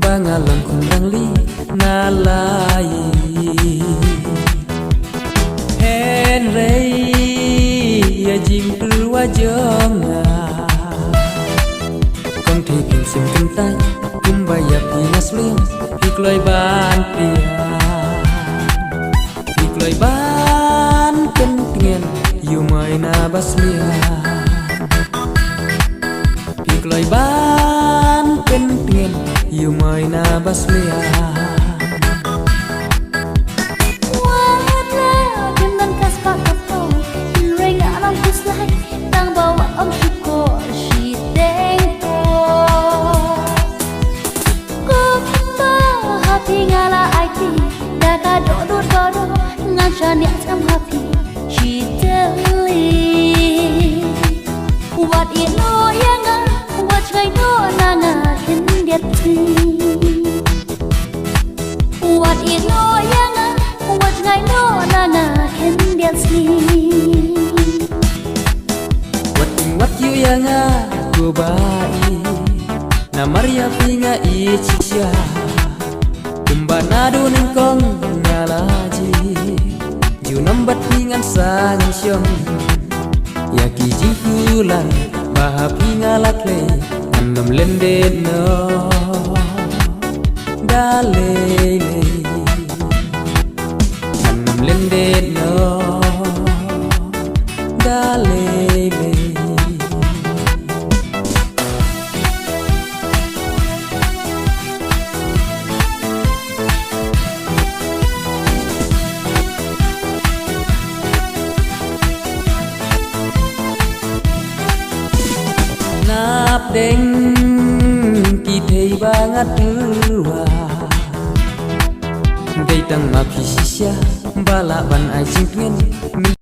ba ngalang kundang li nalai Henry ya jing tu wajonga con thì kinh sim kinh tay kum bayap hi naslim hikloi ban pia hikloi ban kentingen yu mai na baslia hikloi ban kentingen yu mai na baslia Niat I'm happy she telling what you know yanga what I know nanga can get to what you know yanga what I know nanga can get to what you yanga go bai na maria pinga ichia kumbana dunin kong ngalaji you number pingan sangan syong ya ki jingkulan baha pingalat le anam lende no dalele anam lende no dalele deng ki thei bangat tua dei tang ma phi sia bala ban ai jing tuen mi